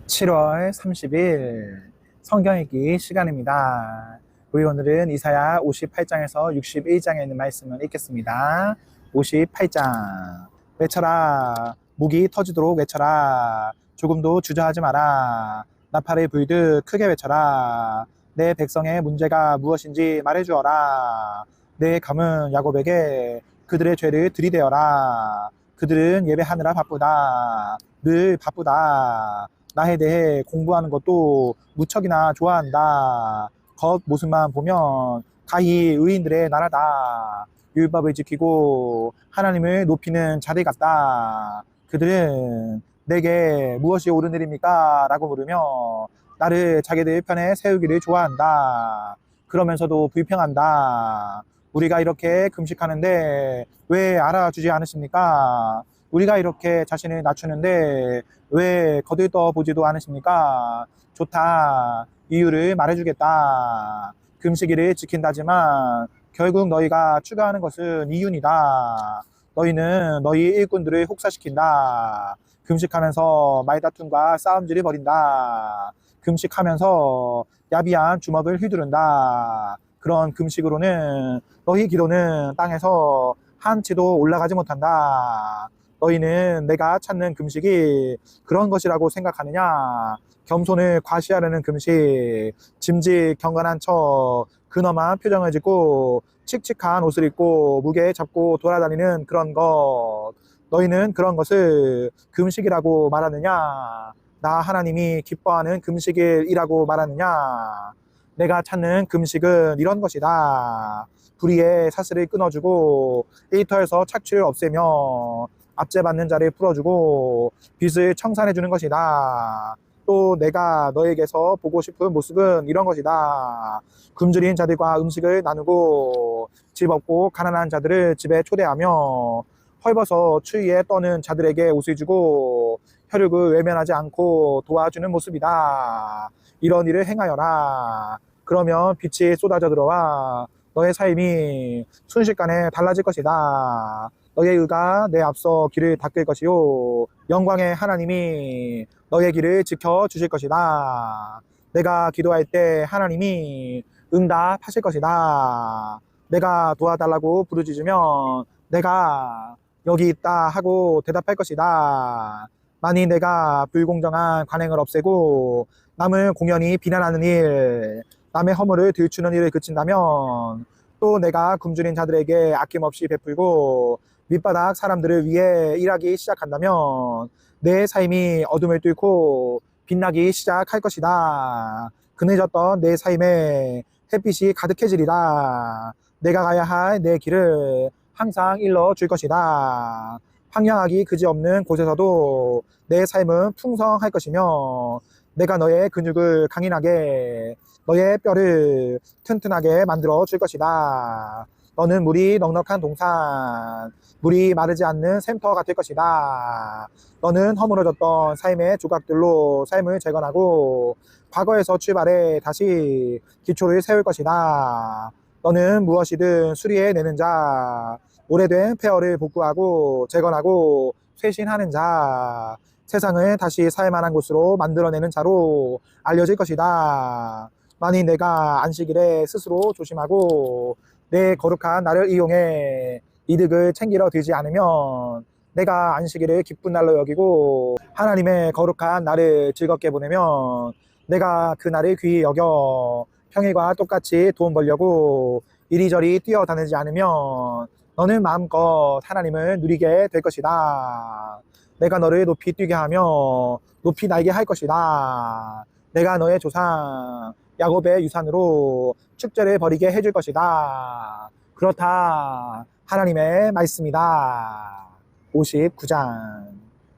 7월 30일 성경 읽기 시간입니다. 우리 오늘은 이사야 58장에서 61장에 있는 말씀을 읽겠습니다. 58장. 외쳐라. 목이 터지도록 외쳐라. 조금도 주저하지 마라. 나팔을 불듯 크게 외쳐라. 내 백성의 문제가 무엇인지 말해주어라. 내 검은 야곱에게 그들의 죄를 들이대어라. 그들은 예배하느라 바쁘다. 늘 바쁘다. 나에 대해 공부하는 것도 무척이나 좋아한다. 겉모습만 보면 가히 의인들의 나라다. 율법을 지키고 하나님을 높이는 자들 같다. 그들은 내게 무엇이 옳은 일입니까? 라고 물으며 나를 자기들 편에 세우기를 좋아한다. 그러면서도 불평한다. 우리가 이렇게 금식하는데 왜 알아주지 않으십니까? 우리가 이렇게 자신을 낮추는데 왜 거들떠 보지도 않으십니까? 좋다. 이유를 말해주겠다. 금식일을 지킨다지만 결국 너희가 추구하는 것은 이윤이다. 너희는 너희 일꾼들을 혹사시킨다. 금식하면서 말다툼과 싸움질을 벌인다. 금식하면서 야비한 주먹을 휘두른다. 그런 금식으로는 너희 기도는 땅에서 한 치도 올라가지 못한다. 너희는 내가 찾는 금식이 그런 것이라고 생각하느냐? 겸손을 과시하려는 금식, 짐짓 경건한 척, 근엄한 표정을 짓고 칙칙한 옷을 입고 무게 잡고 돌아다니는 그런 것. 너희는 그런 것을 금식이라고 말하느냐? 나 하나님이 기뻐하는 금식일이라고 말하느냐? 내가 찾는 금식은 이런 것이다. 불의의 사슬을 끊어주고 일터에서 착취를 없애며 압제받는 자를 풀어주고 빚을 청산해주는 것이다. 또 내가 너에게서 보고 싶은 모습은 이런 것이다. 굶주린 자들과 음식을 나누고 집 없고 가난한 자들을 집에 초대하며 헐벗어 추위에 떠는 자들에게 옷을 주고 혈육을 외면하지 않고 도와주는 모습이다. 이런 일을 행하여라. 그러면 빛이 쏟아져 들어와 너의 삶이 순식간에 달라질 것이다. 너의 의가 내 앞서 길을 닦을 것이요 영광의 하나님이 너의 길을 지켜주실 것이다. 내가 기도할 때 하나님이 응답하실 것이다. 내가 도와달라고 부르짖으면 내가 여기 있다 하고 대답할 것이다. 만일 내가 불공정한 관행을 없애고 남을 공연히 비난하는 일, 남의 허물을 들추는 일을 그친다면 또 내가 굶주린 자들에게 아낌없이 베풀고 밑바닥 사람들을 위해 일하기 시작한다면 내 삶이 어둠을 뚫고 빛나기 시작할 것이다. 그늘졌던 내 삶에 햇빛이 가득해지리라. 내가 가야 할 내 길을 항상 일러줄 것이다. 황량하기 그지없는 곳에서도 내 삶은 풍성할 것이며 내가 너의 근육을 강인하게 너의 뼈를 튼튼하게 만들어 줄 것이다. 너는 물이 넉넉한 동산, 물이 마르지 않는 샘터 같을 것이다. 너는 허물어졌던 삶의 조각들로 삶을 재건하고 과거에서 출발해 다시 기초를 세울 것이다. 너는 무엇이든 수리해내는 자, 오래된 폐허를 복구하고 재건하고 쇄신하는 자, 세상을 다시 살만한 곳으로 만들어내는 자로 알려질 것이다. 만일 내가 안식일에 스스로 조심하고 내 거룩한 나를 이용해 이득을 챙기러 들지 않으면 내가 안식일을 기쁜 날로 여기고 하나님의 거룩한 날을 즐겁게 보내면 내가 그 날을 귀히 여겨 평일과 똑같이 돈 벌려고 이리저리 뛰어다니지 않으면 너는 마음껏 하나님을 누리게 될 것이다. 내가 너를 높이 뛰게 하며 높이 날게 할 것이다. 내가 너의 조상 야곱의 유산으로 축제를 벌이게 해줄 것이다. 그렇다. 하나님의 말씀이다. 59장.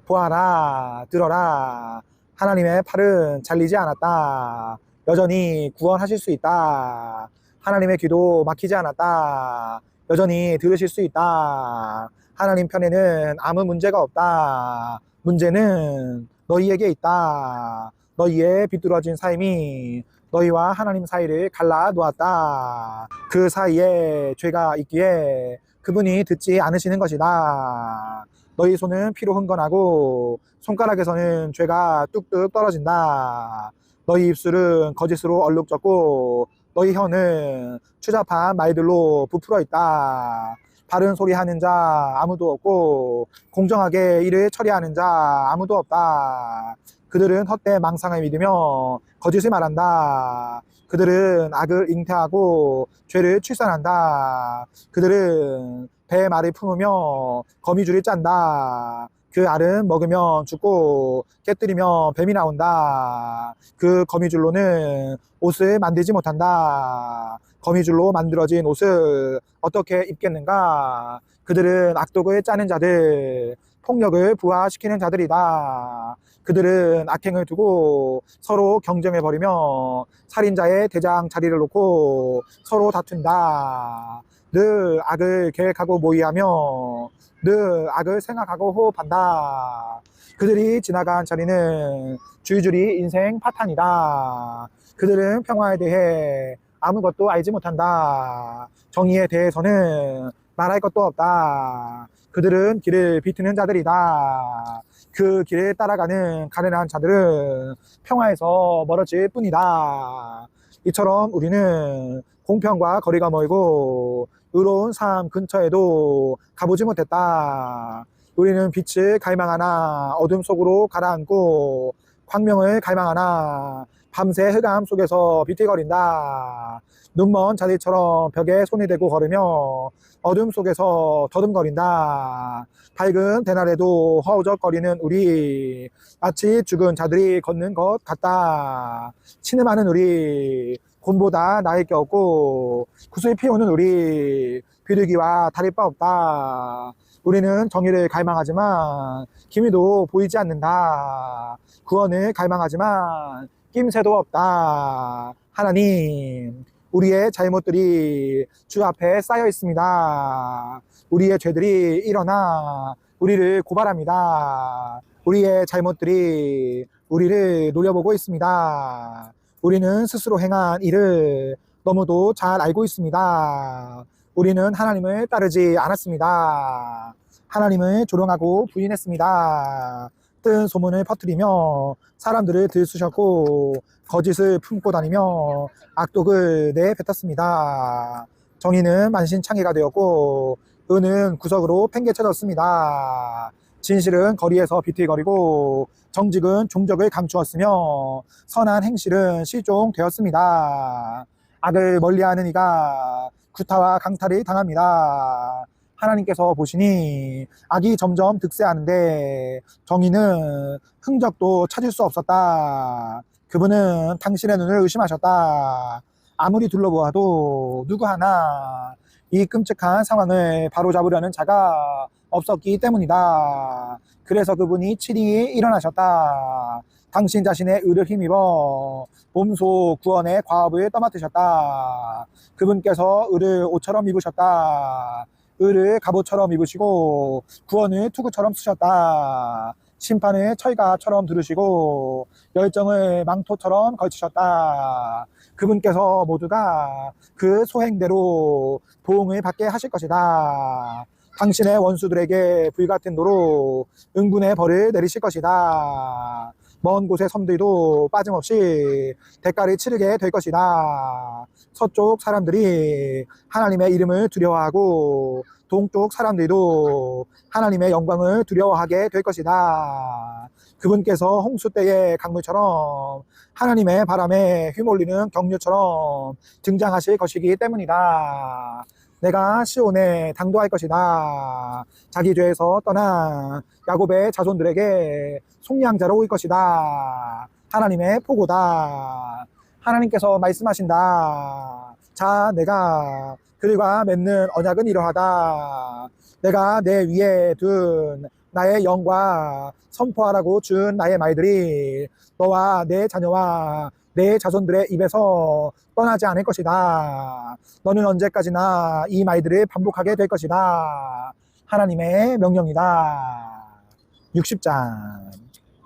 보아라, 들어라. 하나님의 팔은 잘리지 않았다. 여전히 구원하실 수 있다. 하나님의 귀도 막히지 않았다. 여전히 들으실 수 있다. 하나님 편에는 아무 문제가 없다. 문제는 너희에게 있다. 너희의 비뚤어진 삶이 너희와 하나님 사이를 갈라 놓았다. 그 사이에 죄가 있기에 그분이 듣지 않으시는 것이다. 너희 손은 피로 흥건하고 손가락에서는 죄가 뚝뚝 떨어진다. 너희 입술은 거짓으로 얼룩졌고 너희 혀는 추잡한 말들로 부풀어 있다. 바른 소리 하는 자 아무도 없고 공정하게 일을 처리하는 자 아무도 없다. 그들은 헛된 망상을 믿으며 거짓을 말한다. 그들은 악을 잉태하고 죄를 출산한다. 그들은 배에 말을 품으며 거미줄을 짠다. 그 알은 먹으면 죽고 깨뜨리면 뱀이 나온다. 그 거미줄로는 옷을 만들지 못한다. 거미줄로 만들어진 옷을 어떻게 입겠는가? 그들은 악독을 짜는 자들, 폭력을 부화시키는 자들이다. 그들은 악행을 두고 서로 경쟁을 벌이며 살인자의 대장 자리를 놓고 서로 다툰다. 늘 악을 계획하고 모의하며 늘 악을 생각하고 호흡한다. 그들이 지나간 자리는 줄줄이 인생 파탄이다. 그들은 평화에 대해 아무것도 알지 못한다. 정의에 대해서는 말할 것도 없다. 그들은 길을 비트는 자들이다. 그 길을 따라가는 가련한 자들은 평화에서 멀어질 뿐이다. 이처럼 우리는 공평과 거리가 멀고 의로운 삶 근처에도 가보지 못했다. 우리는 빛을 갈망하나 어둠 속으로 가라앉고 광명을 갈망하나 밤새 흑암 속에서 비틀거린다. 눈먼 자들처럼 벽에 손이 대고 걸으며 어둠 속에서 더듬거린다. 밝은 대낮에도 허우적거리는 우리 마치 죽은 자들이 걷는 것 같다. 신음하는 우리 곰보다 나을 게 없고 구슬 피우는 우리 비둘기와 다를 바 없다. 우리는 정의를 갈망하지만 기미도 보이지 않는다. 구원을 갈망하지만 낌새도 없다. 하나님, 우리의 잘못들이 주 앞에 쌓여 있습니다. 우리의 죄들이 일어나 우리를 고발합니다. 우리의 잘못들이 우리를 노려보고 있습니다. 우리는 스스로 행한 일을 너무도 잘 알고 있습니다. 우리는 하나님을 따르지 않았습니다. 하나님을 조롱하고 부인했습니다. 뜬 소문을 퍼뜨리며 사람들을 들쑤셨고 거짓을 품고 다니며 악독을 내뱉었습니다. 정의는 만신창이가 되었고 의는 구석으로 팽개쳐졌습니다. 진실은 거리에서 비틀거리고 정직은 종적을 감추었으며 선한 행실은 실종되었습니다. 악을 멀리하는 이가 구타와 강탈을 당합니다. 하나님께서 보시니 악이 점점 득세하는데 정의는 흔적도 찾을 수 없었다. 그분은 당신의 눈을 의심하셨다. 아무리 둘러보아도 누구 하나 이 끔찍한 상황을 바로잡으려는 자가 없었기 때문이다. 그래서 그분이 친히 일어나셨다. 당신 자신의 의를 힘입어 몸소 구원의 과업을 떠맡으셨다. 그분께서 의를 옷처럼 입으셨다. 의를 갑옷처럼 입으시고 구원을 투구처럼 쓰셨다. 심판을 철가처럼 두르시고 열정을 망토처럼 걸치셨다. 그분께서 모두가 그 소행대로 보응을 받게 하실 것이다. 당신의 원수들에게 불같은 도로 응분의 벌을 내리실 것이다. 먼 곳의 섬들도 빠짐없이 대가를 치르게 될 것이다. 서쪽 사람들이 하나님의 이름을 두려워하고 동쪽 사람들도 하나님의 영광을 두려워하게 될 것이다. 그분께서 홍수 때의 강물처럼 하나님의 바람에 휘몰리는 경류처럼 등장하실 것이기 때문이다. 내가 시온에 당도할 것이다. 자기 죄에서 떠난 야곱의 자손들에게 속량자로 올 것이다. 하나님의 포고다. 하나님께서 말씀하신다. 자, 내가 그들과 맺는 언약은 이러하다. 내가 내 위에 둔 나의 영과 선포하라고 준 나의 말들이 너와 내 자녀와 내 자손들의 입에서 떠나지 않을 것이다. 너는 언제까지나 이 말들을 반복하게 될 것이다. 하나님의 명령이다. 60장.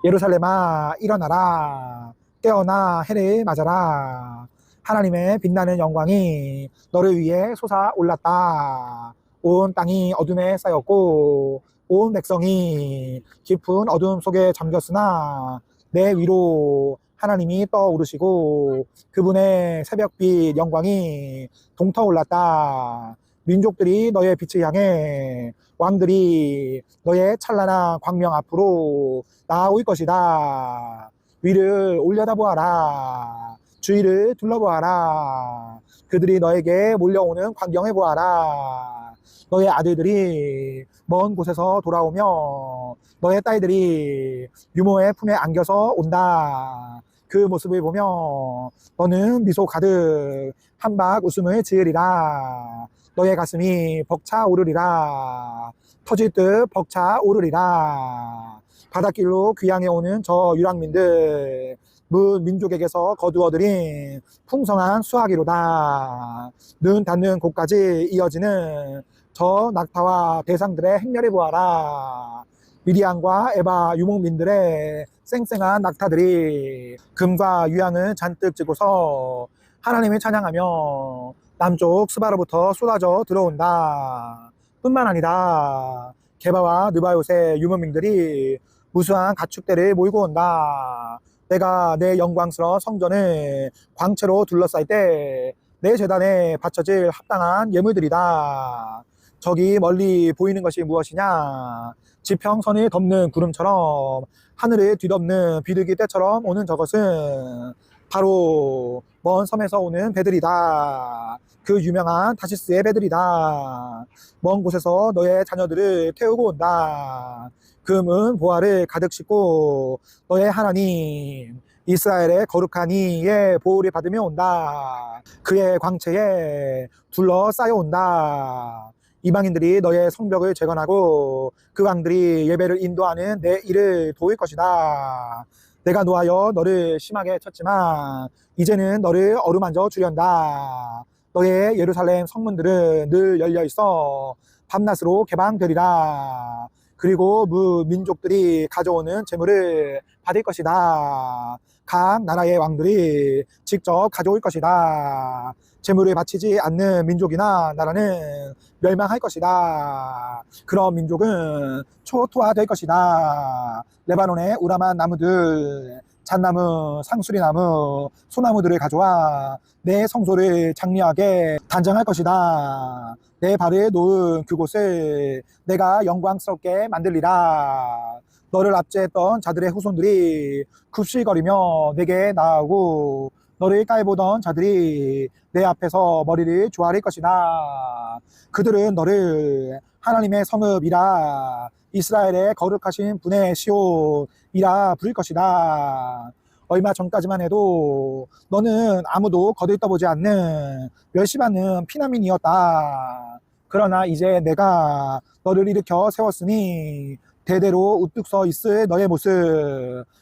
예루살렘아 일어나라. 깨어나 해를 맞아라. 하나님의 빛나는 영광이 너를 위해 솟아올랐다. 온 땅이 어둠에 쌓였고 온 백성이 깊은 어둠 속에 잠겼으나 내 위로 하나님이 떠오르시고 그분의 새벽빛 영광이 동터올랐다. 민족들이 너의 빛을 향해 왕들이 너의 찬란한 광명 앞으로 나아올 것이다. 위를 올려다보아라. 주위를 둘러보아라. 그들이 너에게 몰려오는 광경을 보아라. 너의 아들들이 먼 곳에서 돌아오며 너의 딸들이 유모의 품에 안겨서 온다. 그 모습을 보며 너는 미소 가득 한박 웃음을 지으리라. 너의 가슴이 벅차 오르리라. 터질 듯 벅차 오르리라. 바닷길로 귀향해 오는 저 유랑민들 문 민족에게서 거두어들인 풍성한 수화기로다. 눈 닿는 곳까지 이어지는 저 낙타와 대상들의 행렬을 보아라. 미디안과 에바 유목민들의 쌩쌩한 낙타들이 금과 유향을 잔뜩 쥐고서 하나님을 찬양하며 남쪽 스바로부터 쏟아져 들어온다. 뿐만 아니라 게바와 느바요새 유목민들이 무수한 가축대를 몰고 온다. 내가 내 영광스러운 성전을 광채로 둘러쌀 때 내 제단에 바쳐질 합당한 예물들이다. 저기 멀리 보이는 것이 무엇이냐? 지평선을 덮는 구름처럼 하늘을 뒤덮는 비둘기 떼처럼 오는 저것은 바로 먼 섬에서 오는 배들이다. 그 유명한 다시스의 배들이다. 먼 곳에서 너의 자녀들을 태우고 온다. 금은 보화를 가득 싣고 너의 하나님 이스라엘의 거룩한 이의 보호를 받으며 온다. 그의 광채에 둘러싸여 온다. 이방인들이 너의 성벽을 재건하고 그 왕들이 예배를 인도하는 내 일을 도울 것이다. 내가 노하여 너를 심하게 쳤지만 이제는 너를 어루만져 주련다. 너의 예루살렘 성문들은 늘 열려 있어 밤낮으로 개방되리라. 그리고 민족들이 가져오는 재물을 받을 것이다. 각 나라의 왕들이 직접 가져올 것이다. 재물을 바치지 않는 민족이나 나라는 멸망할 것이다. 그런 민족은 초토화될 것이다. 레바논의 우람한 나무들, 잣나무, 상수리나무, 소나무들을 가져와 내 성소를 장려하게 단장할 것이다. 내 발을 놓은 그곳을 내가 영광스럽게 만들리라. 너를 압제했던 자들의 후손들이 굽실거리며 내게 나아오고 너를 깔보던 자들이 내 앞에서 머리를 조아릴 것이다. 그들은 너를 하나님의 성읍이라 이스라엘의 거룩하신 분의 시온이라 부를 것이다. 얼마 전까지만 해도 너는 아무도 거들떠보지 않는 멸시받는 피난민이었다. 그러나 이제 내가 너를 일으켜 세웠으니 대대로 우뚝 서 있을 너의 모습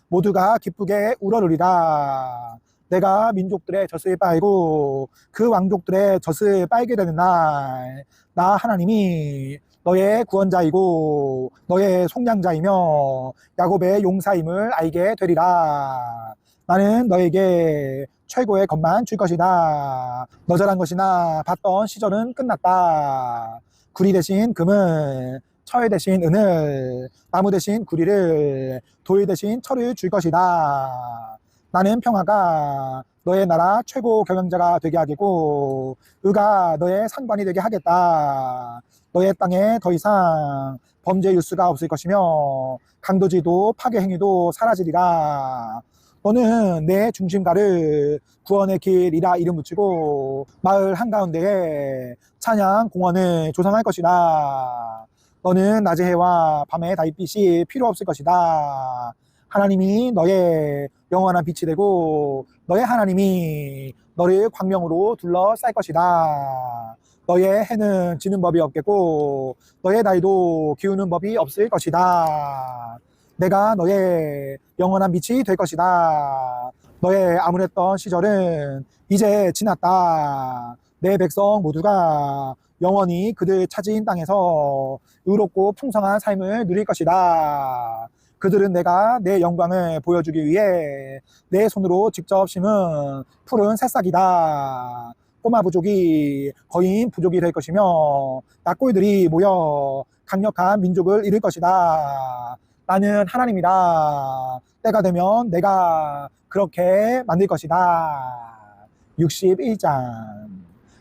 모두가 기쁘게 우러르리라. 내가 민족들의 젖을 빨고 그 왕족들의 젖을 빨게 되는 날, 나 하나님이 너의 구원자이고 너의 속량자이며 야곱의 용사임을 알게 되리라. 나는 너에게 최고의 것만 줄 것이다. 너절한 것이나 받던 시절은 끝났다. 구리 대신 금은, 철 대신 은을, 나무 대신 구리를, 돌 대신 철을 줄 것이다. 나는 평화가 너의 나라 최고 경영자가 되게 하겠고 의가 너의 상관이 되게 하겠다. 너의 땅에 더 이상 범죄 일수가 없을 것이며 강도질도 파괴 행위도 사라지리라. 너는 내 중심가를 구원의 길이라 이름 붙이고 마을 한가운데에 찬양 공원을 조성할 것이다. 너는 낮의 해와 밤의 달빛이 필요 없을 것이다. 하나님이 너의 영원한 빛이 되고 너의 하나님이 너를 광명으로 둘러쌀 것이다. 너의 해는 지는 법이 없겠고 너의 날도 기우는 법이 없을 것이다. 내가 너의 영원한 빛이 될 것이다. 너의 암울했던 시절은 이제 지났다. 내 백성 모두가 영원히 그들 차지인 땅에서 의롭고 풍성한 삶을 누릴 것이다. 그들은 내가 내 영광을 보여주기 위해 내 손으로 직접 심은 푸른 새싹이다. 꼬마 부족이 거인 부족이 될 것이며 낙골들이 모여 강력한 민족을 이룰 것이다. 나는 하나님이다. 때가 되면 내가 그렇게 만들 것이다. 61장.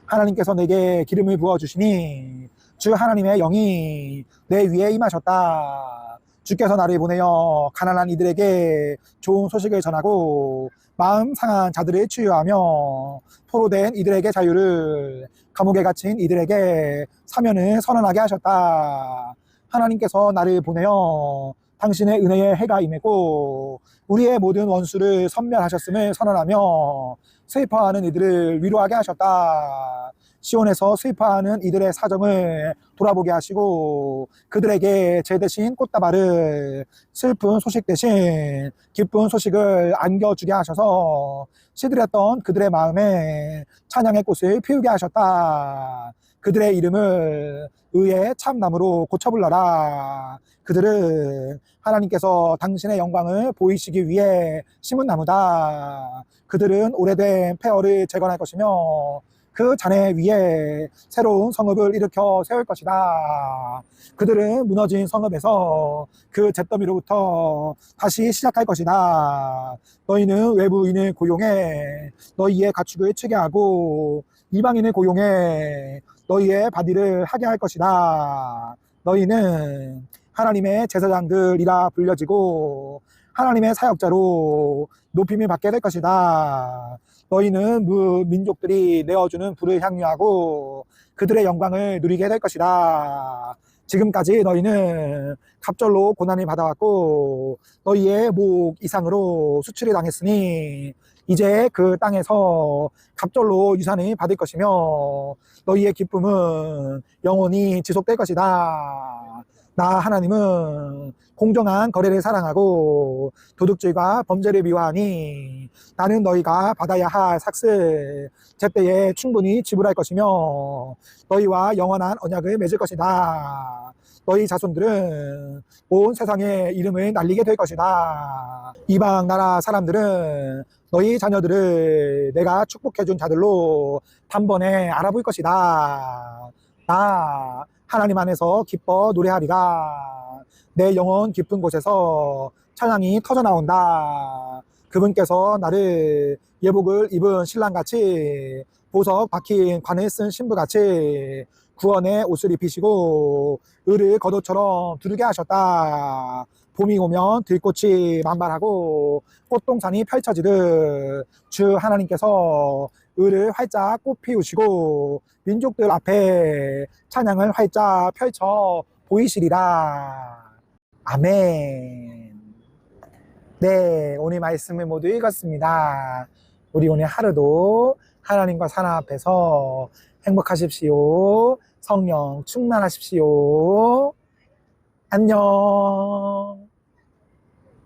하나님께서 내게 기름을 부어주시니 주 하나님의 영이 내 위에 임하셨다. 주께서 나를 보내어 가난한 이들에게 좋은 소식을 전하고 마음 상한 자들을 치유하며 포로된 이들에게 자유를, 감옥에 갇힌 이들에게 사면을 선언하게 하셨다. 하나님께서 나를 보내어 당신의 은혜의 해가 임했고 우리의 모든 원수를 섬멸하셨음을 선언하며 슬퍼하는 이들을 위로하게 하셨다. 시온에서 슬퍼하는 이들의 사정을 돌아보게 하시고 그들에게 제 대신 꽃다발을, 슬픈 소식 대신 기쁜 소식을 안겨주게 하셔서 시들했던 그들의 마음에 찬양의 꽃을 피우게 하셨다. 그들의 이름을 의의 참나무로 고쳐 불러라. 그들은 하나님께서 당신의 영광을 보이시기 위해 심은 나무다. 그들은 오래된 폐허를 재건할 것이며 그 잔해 위에 새로운 성읍을 일으켜 세울 것이다. 그들은 무너진 성읍에서 그 잿더미로부터 다시 시작할 것이다. 너희는 외부인을 고용해 너희의 가축을 치게 하고 이방인을 고용해 너희의 바디를 하게 할 것이다. 너희는 하나님의 제사장들이라 불려지고 하나님의 사역자로 높임을 받게 될 것이다. 너희는 민족들이 내어주는 불을 향유하고 그들의 영광을 누리게 될 것이다. 지금까지 너희는 갑절로 고난을 받아왔고 너희의 목 이상으로 수치를 당했으니 이제 그 땅에서 갑절로 유산을 받을 것이며 너희의 기쁨은 영원히 지속될 것이다. 나 하나님은 공정한 거래를 사랑하고 도둑질과 범죄를 미워하니 나는 너희가 받아야 할 삭슬 제때에 충분히 지불할 것이며 너희와 영원한 언약을 맺을 것이다. 너희 자손들은 온 세상에 이름을 날리게 될 것이다. 이방 나라 사람들은 너희 자녀들을 내가 축복해준 자들로 단번에 알아볼 것이다. 나 하나님 안에서 기뻐 노래하리라. 내 영혼 깊은 곳에서 찬양이 터져 나온다. 그분께서 나를 예복을 입은 신랑같이 보석 박힌 관을 쓴 신부같이 구원의 옷을 입히시고 을을 겉옷처럼 두르게 하셨다. 봄이 오면 들꽃이 만발하고 꽃동산이 펼쳐지듯 주 하나님께서 을을 활짝 꽃 피우시고 민족들 앞에 찬양을 활짝 펼쳐 보이시리라. 아멘. 네, 오늘 말씀을 모두 읽었습니다. 우리 오늘 하루도 하나님과 사랑 앞에서 행복하십시오. 성령 충만하십시오. 안녕.